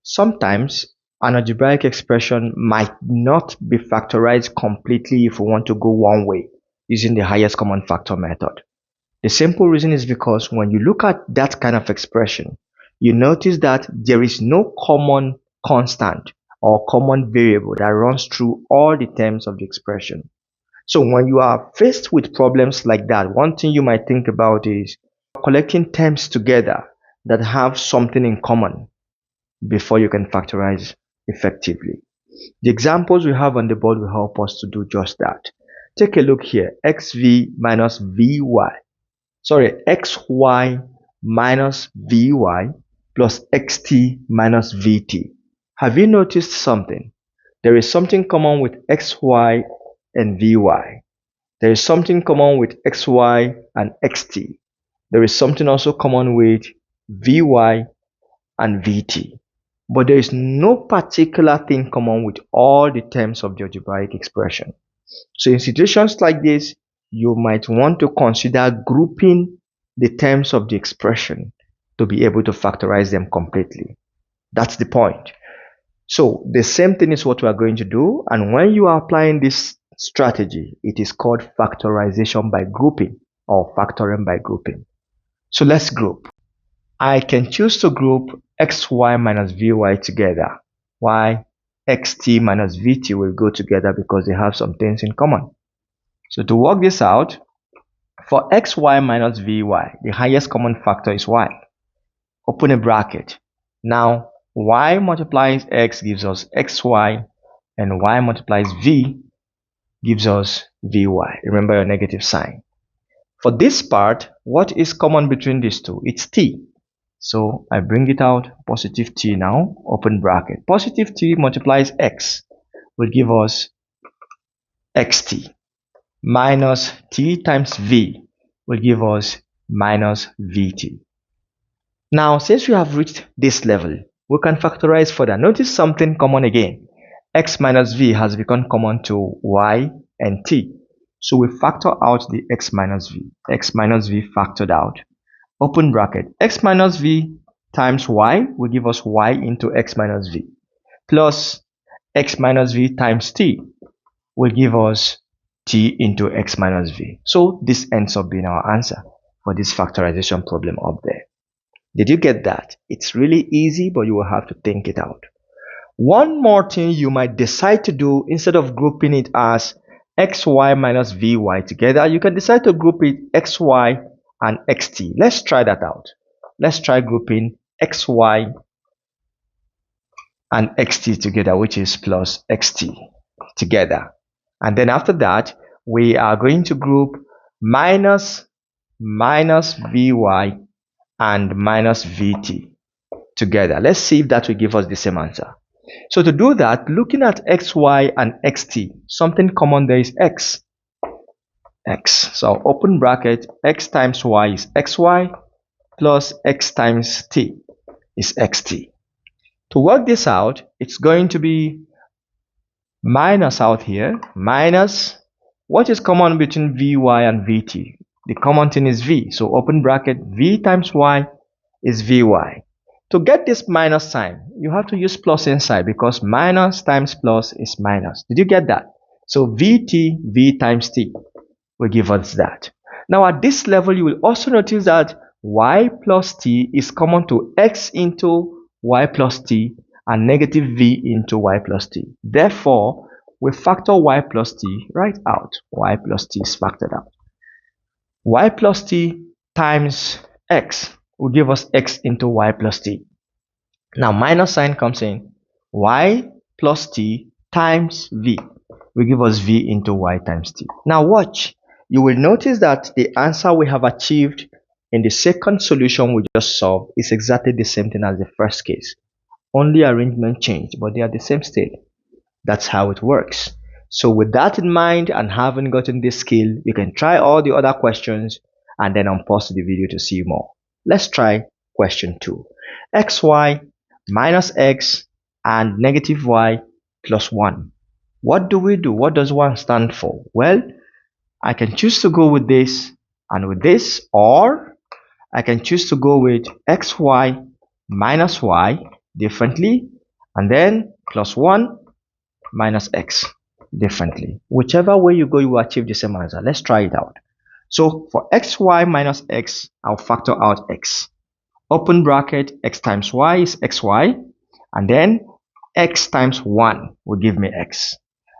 Sometimes an algebraic expression might not be factorized completely if we want to go one way using the highest common factor method. The simple reason is because when you look at that kind of expression, you notice that there is no common constant or common variable that runs through all the terms of the expression. So when you are faced with problems like that, one thing you might think about is collecting terms together that have something in common before you can factorize effectively. The examples we have on the board will help us to do just that. Take a look here, xv minus xy minus vy plus xt minus vt. Have you noticed something? There is something common with xy and vy. There is something common with xy and xt. There is something also common with vy and vt. But there is no particular thing common with all the terms of the algebraic expression. So in situations like this, you might want to consider grouping the terms of the expression to be able to factorize them completely. That's the point. So the same thing is what we are going to do, and when you are applying this strategy, it is called factorization by grouping or factoring by grouping. So let's group. I can choose to group xy minus vy together, while xt minus vt will go together because they have some things in common. So to work this out, for xy minus vy, the highest common factor is y. Open a bracket. Now, y multiplies x gives us xy, and y multiplies v gives us vy. Remember your negative sign. For this part, what is common between these two? It's t. So I bring it out, positive t now, open bracket. Positive t multiplies x will give us xt, minus t times v will give us minus vt. Now, since we have reached this level, we can factorize further. Notice something common again. X minus v has become common to y and t. So we factor out the x minus v. X minus v factored out. Open bracket. X minus v times y will give us y into x minus v. Plus x minus v times t will give us t into x minus v. So this ends up being our answer for this factorization problem up there. Did you get that? It's really easy, but you will have to think it out. One more thing you might decide to do, instead of grouping it as xy minus vy together, you can decide to group it xy and xt. Let's try that out. Let's try grouping xy and xt together, which is plus xt together. And then after that, we are going to group minus vy and minus vt together. Let's see if that will give us the same answer. So to do that, looking at xy and xt, something common there is x. So open bracket, x times y is xy plus x times t is xt. To work this out, it's going to be minus out here, minus what is common between vy and vt. The common thing is v. So open bracket, v times y is vy. To get this minus sign, you have to use plus inside because minus times plus is minus. Did you get that? So vt, v times t will give us that. Now at this level, you will also notice that y plus t is common to x into y plus t and negative v into y plus t. Therefore, we factor y plus t right out. Y plus t is factored out. Y plus t times x will give us x into y plus t. Now minus sign comes in. Y plus t times v will give us v into y times t. Now watch. You will notice that the answer we have achieved in the second solution we just solved is exactly the same thing as the first case. Only arrangement changed, but they are the same state. That's how it works. So with that in mind and having gotten this skill, you can try all the other questions and then unpause the video to see more. Let's try question 2. xy minus x and negative y plus 1. What do we do? What does 1 stand for? Well, I can choose to go with this and with this, or I can choose to go with xy minus y differently, and then plus 1 minus x differently. Whichever way you go, you will achieve the same answer. Let's try it out. So for xy minus x, I'll factor out x. Open bracket, x times y is xy, and then x times 1 will give me x.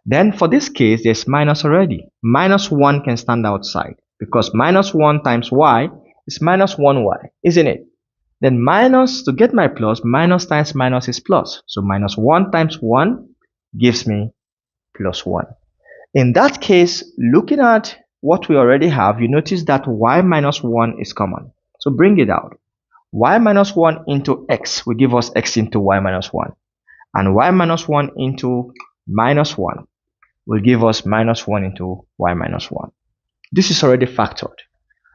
Then for this case, there's minus already. Minus 1 can stand outside because minus 1 times y is minus 1y, isn't it? Then minus, to get my plus, minus times minus is plus. So minus 1 times 1 gives me plus 1. In that case, looking at what we already have, you notice that y minus 1 is common. So bring it out. Y minus 1 into x will give us x into y minus 1. And y minus 1 into minus 1 will give us minus 1 into y minus 1. This is already factored.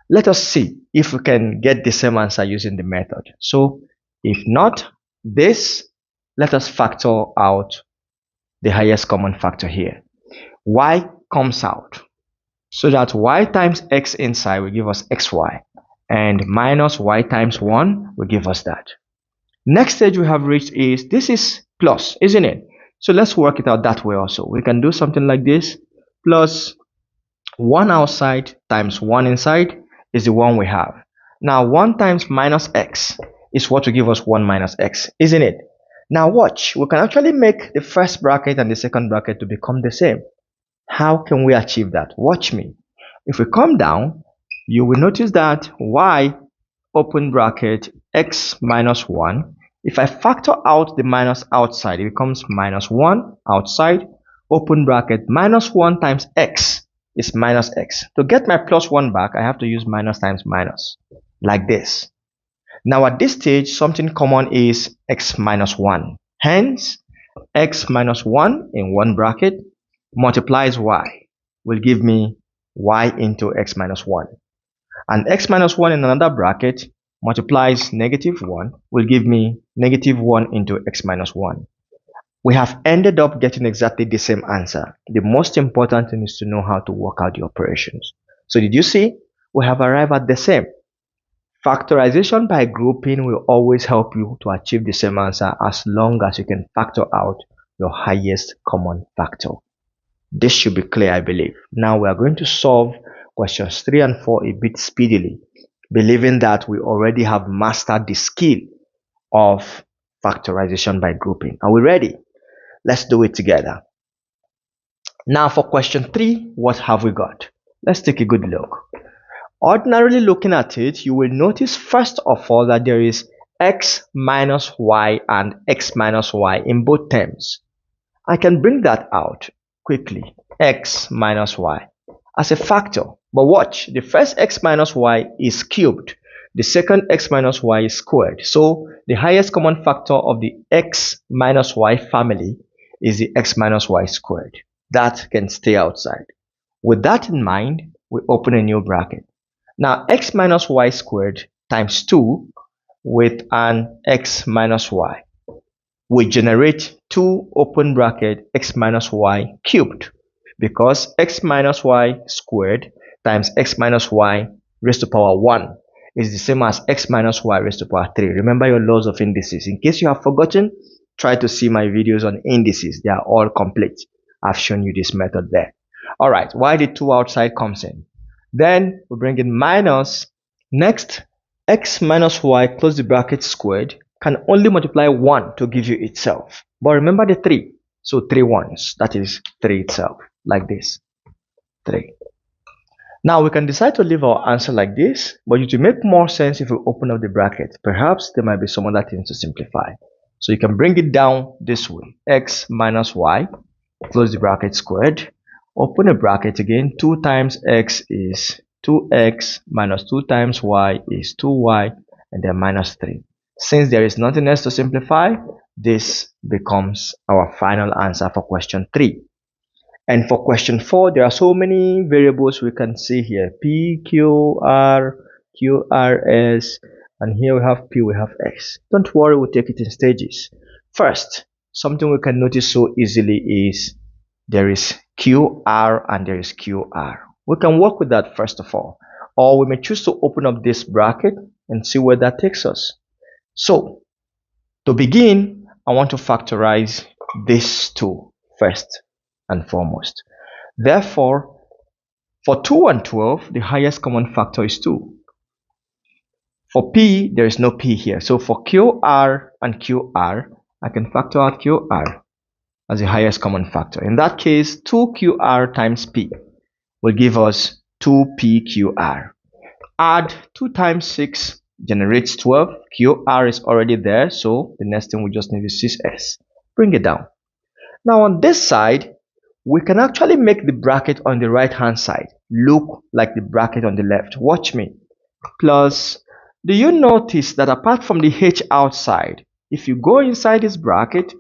Let us see if we can get the same answer using the method. So if not this, let us factor out the highest common factor here. Y comes out, so that y times x inside will give us xy, and minus y times 1 will give us that. Next stage we have reached is, this is plus, isn't it? So let's work it out that way also. We can do something like this. Plus 1 outside times 1 inside is the one we have. Now 1 times minus x is what will give us 1 minus x, isn't it? Now watch, we can actually make the first bracket and the second bracket to become the same. How can we achieve that? Watch me. If we come down, you will notice that y open bracket x minus 1. If I factor out the minus outside, it becomes minus 1 outside, open bracket, minus 1 times x is minus x. To get my plus 1 back, I have to use minus times minus, like this. Now at this stage, something common is x minus 1. Hence, x minus 1 in one bracket multiplies y will give me y into x minus 1. And x minus 1 in another bracket multiplies negative 1 will give me negative 1 into x minus 1. We have ended up getting exactly the same answer. The most important thing is to know how to work out the operations. So did you see? We have arrived at the same. Factorization by grouping will always help you to achieve the same answer as long as you can factor out your highest common factor. This should be clear, I believe. Now we are going to solve questions 3 and 4 a bit speedily, believing that we already have mastered the skill of factorization by grouping. Are we ready? Let's do it together. Now for question 3, what have we got? Let's take a good look. Ordinarily looking at it, you will notice first of all that there is x minus y and x minus y in both terms. I can bring that out quickly, x minus y, as a factor. But watch, the first x minus y is cubed. The second x minus y is squared. So the highest common factor of the x minus y family is the x minus y squared. That can stay outside. With that in mind, we open a new bracket. Now x minus y squared times 2 with an x minus y. We generate 2 open bracket x minus y cubed, because x minus y squared times x minus y raised to power 1 is the same as x minus y raised to power 3. Remember your laws of indices. In case you have forgotten, try to see my videos on indices. They are all complete. I've shown you this method there. Alright, why the 2 outside comes in. Then we bring in minus. Next, x minus y close the bracket squared can only multiply 1 to give you itself. But remember the 3. So 3 ones, that is 3 itself, like this. 3. Now we can decide to leave our answer like this, but it will make more sense if we open up the bracket. Perhaps there might be some other things to simplify. So you can bring it down this way. X minus y, close the bracket squared. Open a bracket again. 2 times x is 2x minus 2 times y is 2y, and then minus 3. Since there is nothing else to simplify, this becomes our final answer for question 3. And for question 4, there are so many variables we can see here. P, Q, R, Q, R, S, and here we have P, we have X. Don't worry, we'll take it in stages. First, something we can notice so easily is there is QR and there is QR. We can work with that first of all. Or we may choose to open up this bracket and see where that takes us. So, To begin, I want to factorize these two first and foremost. Therefore, for 2 and 12, the highest common factor is 2. For P, there is no P here. So for QR and QR, I can factor out QR as the highest common factor. In that case, 2QR times P will give us 2PQR. Add 2 times 6 generates 12. QR is already there, so the next thing we just need is 6S. Bring it down. Now on this side, we can actually make the bracket on the right hand side look like the bracket on the left. Watch me. Plus, do you notice that apart from the H outside, if you go inside this bracket,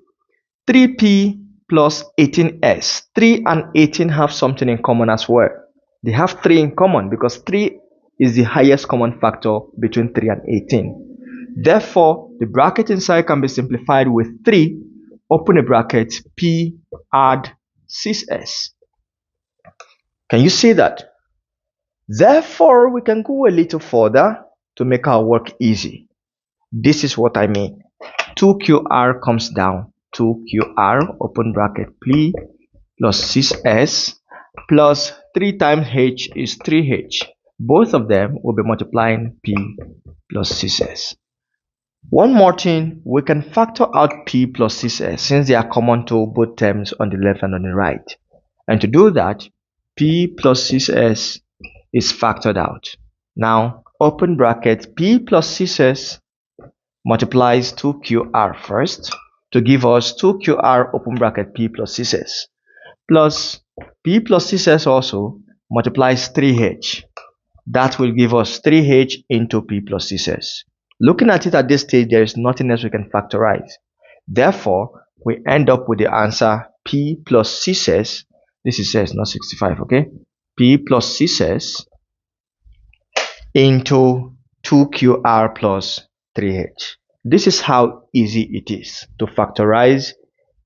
3P plus 18S, 3 and 18 have something in common as well. They have 3 in common because 3 is the highest common factor between 3 and 18. Therefore, the bracket inside can be simplified with 3, open a bracket, P, add 6S. Can you see that? Therefore, we can go a little further to make our work easy. This is what I mean. 2QR comes down. 2QR, open bracket, P plus 6S plus 3 times H is 3H. Both of them will be multiplying P plus 6S. One more thing, we can factor out P plus 6S since they are common to both terms on the left and on the right. And to do that, P plus 6S is factored out. Now, open bracket, P plus 6S multiplies 2QR first to give us 2QR open bracket P plus 6S plus P plus 6S also multiplies 3H. That will give us 3H into P plus 6S. Looking at it at this stage, there is nothing else we can factorize. Therefore, we end up with the answer P plus 6S. This is S, not 65, okay? P plus 6S into 2QR plus 3H. This is how easy it is to factorize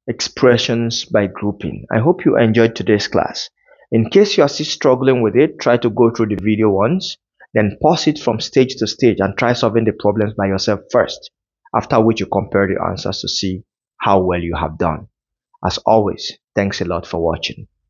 expressions by grouping. I hope you enjoyed today's class. In case you are still struggling with it, try to go through the video once, then pause it from stage to stage and try solving the problems by yourself first, after which you compare the answers to see how well you have done. As always, thanks a lot for watching.